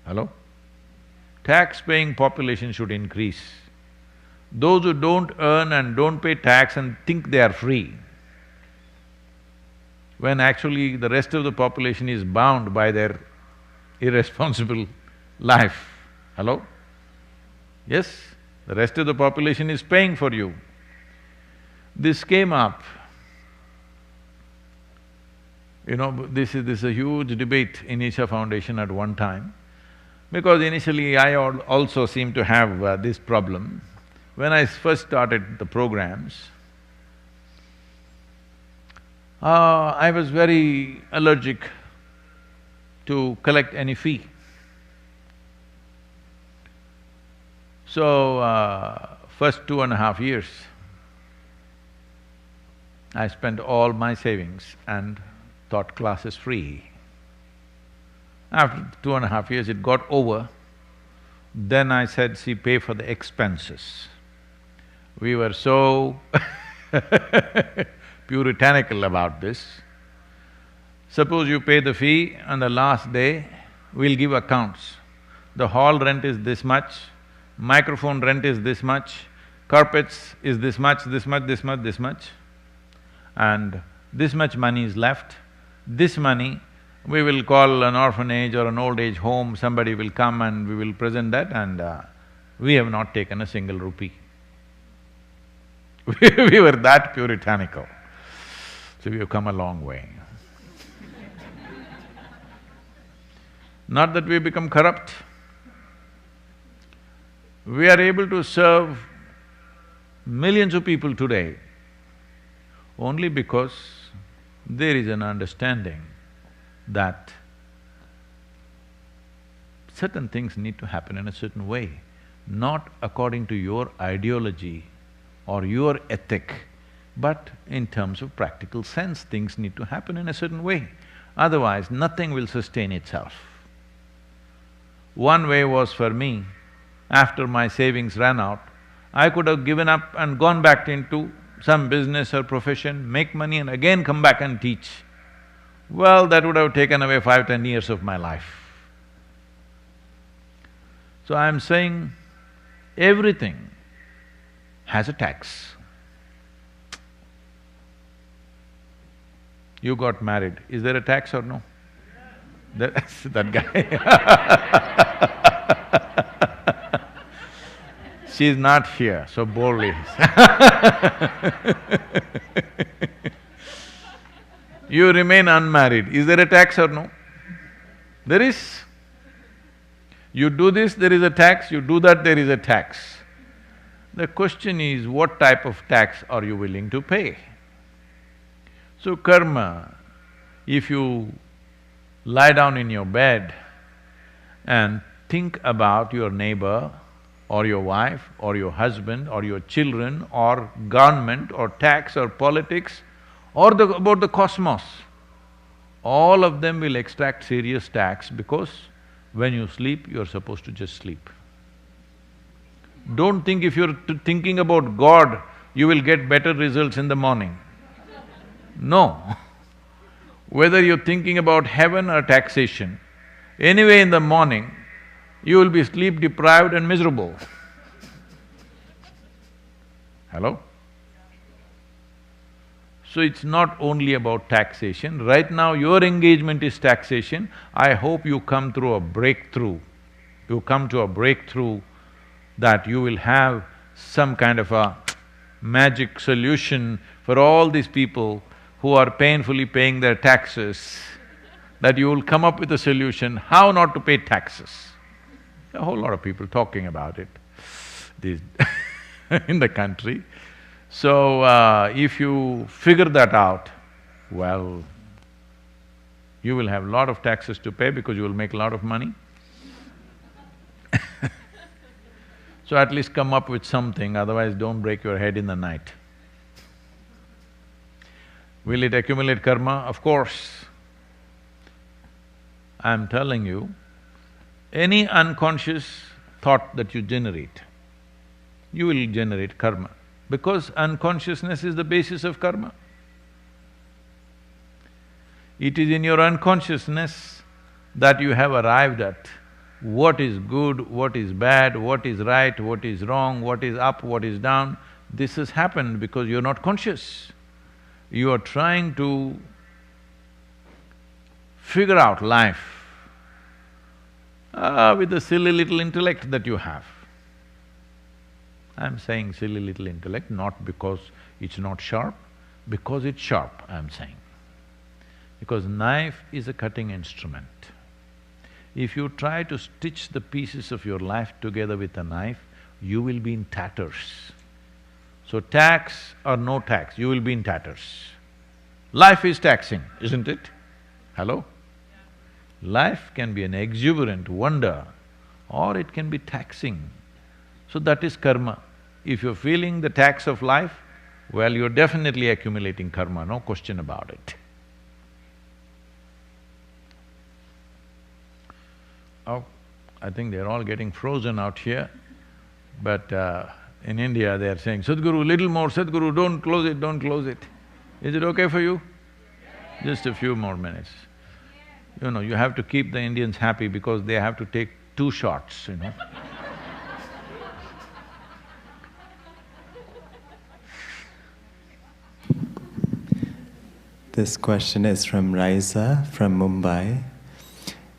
Hello? Tax-paying population should increase. Those who don't earn and don't pay tax and think they are free, when actually the rest of the population is bound by their irresponsible life. Hello? Yes, the rest of the population is paying for you. This came up, this is a huge debate in Isha Foundation at one time, because initially I also seemed to have this problem. When I first started the programs, I was very allergic to collect any fee. So, first 2.5 years, I spent all my savings and taught classes free. After 2.5 years, it got over. Then I said, see, pay for the expenses. We were so puritanical about this. Suppose you pay the fee, on the last day, we'll give accounts. The hall rent is this much, microphone rent is this much, carpets is this much, this much, this much, this much, and this much money is left. This money, we will call an orphanage or an old age home, somebody will come and we will present that, and we have not taken a single rupee. We were that puritanical. So we have come a long way. Not that we become corrupt. We are able to serve millions of people today only because there is an understanding that certain things need to happen in a certain way, not according to your ideology or your ethic, but in terms of practical sense, things need to happen in a certain way. Otherwise, nothing will sustain itself. One way was for me, after my savings ran out, I could have given up and gone back into some business or profession, make money and again come back and teach. Well, that would have taken away 5–10 years of my life. So I'm saying, everything has a tax. You got married, is there a tax or no? That guy She's not here, so boldly You remain unmarried, is there a tax or no? There is. You do this, there is a tax, you do that, there is a tax. The question is, what type of tax are you willing to pay? So karma, if you lie down in your bed and think about your neighbor or your wife or your husband or your children or government or tax or politics or about the cosmos. All of them will extract serious tax because when you sleep, you're supposed to just sleep. Don't think if you're thinking about God, you will get better results in the morning. No. Whether you're thinking about heaven or taxation, anyway in the morning, you will be sleep deprived and miserable. Hello? So it's not only about taxation. Right now your engagement is taxation. I hope you come through a breakthrough. You come to a breakthrough that you will have some kind of a magic solution for all these people who are painfully paying their taxes, that you will come up with a solution how not to pay taxes. A whole lot of people talking about it these in the country. So, if you figure that out, well, you will have a lot of taxes to pay because you will make a lot of money. So at least come up with something, otherwise don't break your head in the night. Will it accumulate karma? Of course. I'm telling you, any unconscious thought that you generate, you will generate karma, because unconsciousness is the basis of karma. It is in your unconsciousness that you have arrived at what is good, what is bad, what is right, what is wrong, what is up, what is down. This has happened because you're not conscious. You are trying to figure out life with the silly little intellect that you have. I'm saying silly little intellect not because it's not sharp, because it's sharp, I'm saying. Because knife is a cutting instrument. If you try to stitch the pieces of your life together with a knife, you will be in tatters. So tax or no tax, you will be in tatters. Life is taxing, isn't it? Hello? Life can be an exuberant wonder or it can be taxing. So that is karma. If you're feeling the tax of life, well, you're definitely accumulating karma, no question about it. Oh, I think they're all getting frozen out here, but in India they're saying, Sadhguru, little more, Sadhguru, don't close it, don't close it. Is it okay for you? Just a few more minutes. You know, you have to keep the Indians happy because they have to take 2 shots, you know. This question is from Raisa from Mumbai.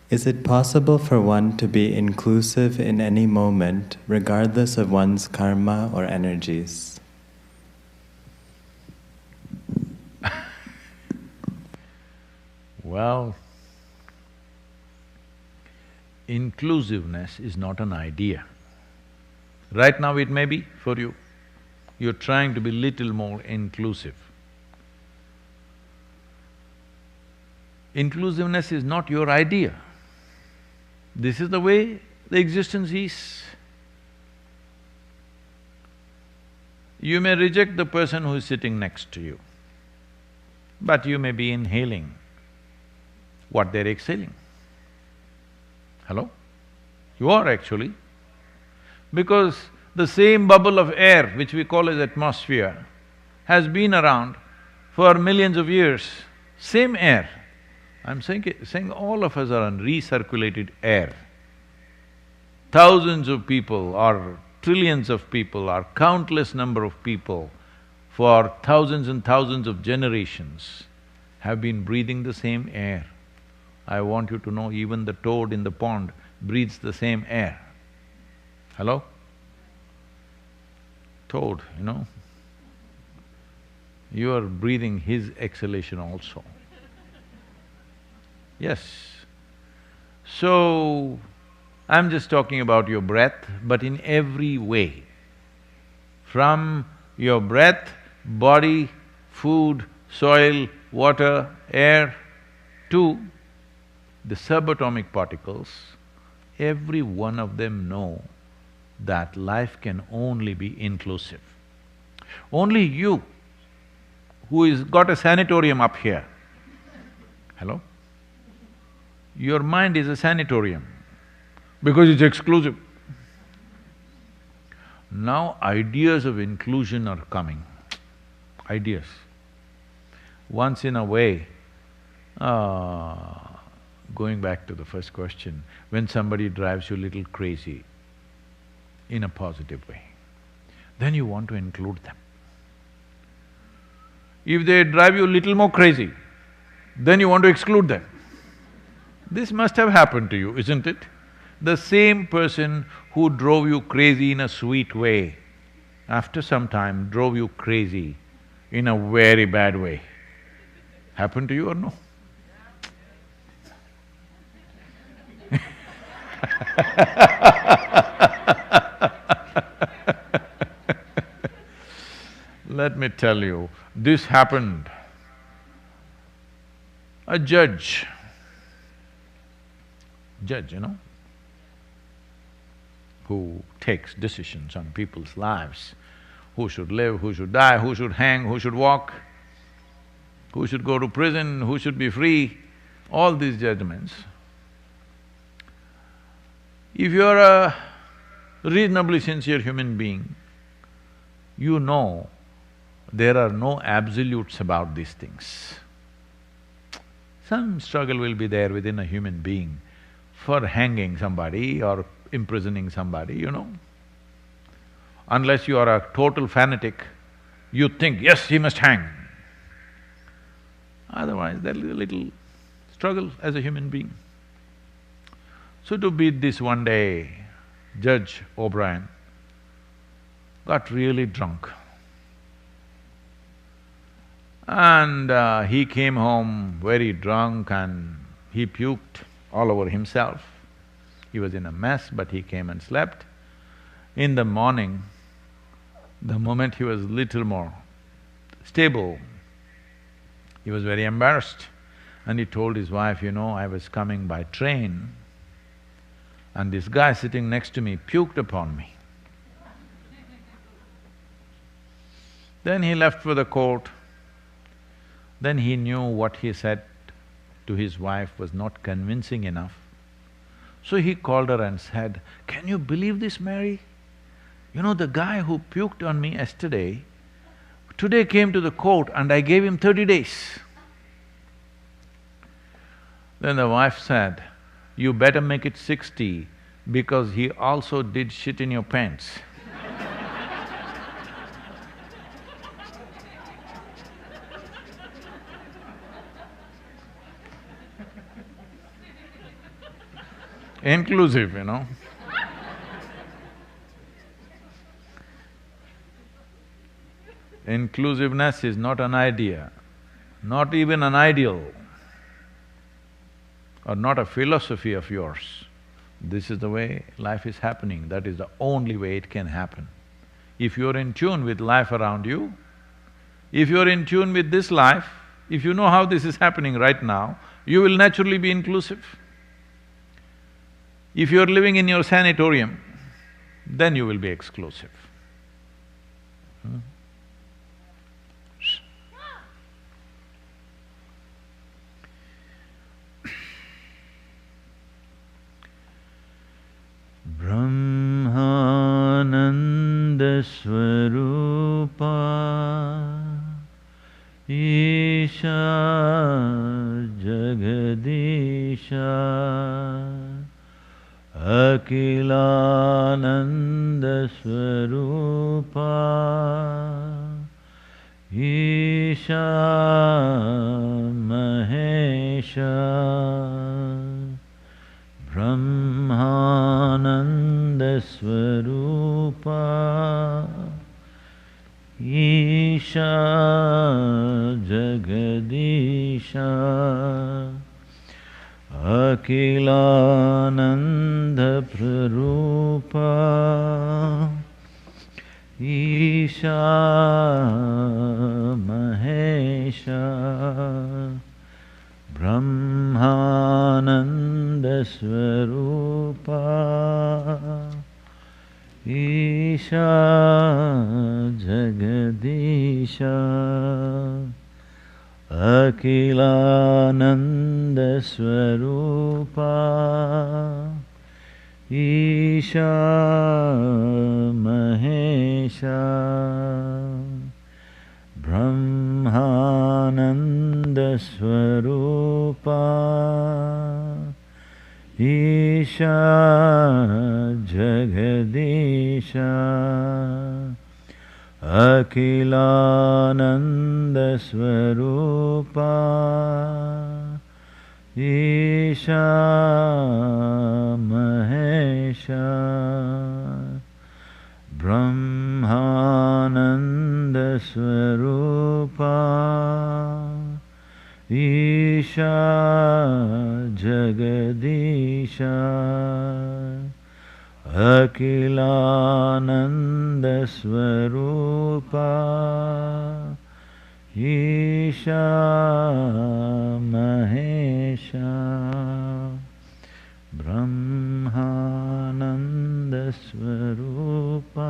Is it possible for one to be inclusive in any moment, regardless of one's karma or energies? Well, inclusiveness is not an idea. Right now it may be for you. You're trying to be little more inclusive. Inclusiveness is not your idea. This is the way the existence is. You may reject the person who is sitting next to you, but you may be inhaling what they're exhaling. Hello? You are actually. Because the same bubble of air which we call as atmosphere has been around for millions of years, same air. I'm saying all of us are on recirculated air. Thousands of people or trillions of people or countless number of people for thousands and thousands of generations have been breathing the same air. I want you to know even the toad in the pond breathes the same air. Hello? Toad, you know, you are breathing his exhalation also. Yes. So, I'm just talking about your breath, but in every way. From your breath, body, food, soil, water, air, to the subatomic particles, every one of them know that life can only be inclusive. Only you, who is got a sanatorium up here, hello? Your mind is a sanatorium because it's exclusive. Now ideas of inclusion are coming, ideas. Once in a way, going back to the first question, when somebody drives you a little crazy in a positive way, then you want to include them. If they drive you a little more crazy, then you want to exclude them. This must have happened to you, isn't it? The same person who drove you crazy in a sweet way, after some time drove you crazy in a very bad way. Happened to you or no? Let me tell you, this happened. A judge, you know, who takes decisions on people's lives, who should live, who should die, who should hang, who should walk, who should go to prison, who should be free, all these judgments. If you're a reasonably sincere human being, you know there are no absolutes about these things. Some struggle will be there within a human being for hanging somebody or imprisoning somebody, you know. Unless you are a total fanatic, you think, yes, he must hang. Otherwise, there is a little struggle as a human being. So to beat this one day, Judge O'Brien got really drunk. And he came home very drunk and he puked all over himself. He was in a mess, but he came and slept. In the morning, the moment he was little more stable, he was very embarrassed and he told his wife, you know, I was coming by train and this guy sitting next to me puked upon me. Then he left for the court. Then he knew what he said to his wife was not convincing enough. So he called her and said, can you believe this, Mary? You know, the guy who puked on me yesterday, today came to the court and I gave him 30 days. Then the wife said, you better make it 60 because he also did shit in your pants. Inclusive, you know. Inclusiveness is not an idea, not even an ideal, or not a philosophy of yours. This is the way life is happening, that is the only way it can happen. If you're in tune with life around you, if you're in tune with this life, if you know how this is happening right now, you will naturally be inclusive. If you're living in your sanatorium, then you will be exclusive. Bramhananda Swaroopa Isha Jagadisha Akilananda Swaroopa Isha Mahesha Bramhananda Swaroopa Isha Jagadisha Akilananda Prarupa Isha Mahesha Brahmananda Akhilananda Swaroopa Isha Mahesha Bramhananda Swaroopa Isha Jagadisha Akhilananda Swaroopa Isha Mahesha Bramhananda Swaroopa Isha Jagadisha Akhilananda Swaroopa Isha Mahesha Bramhananda Swaroopa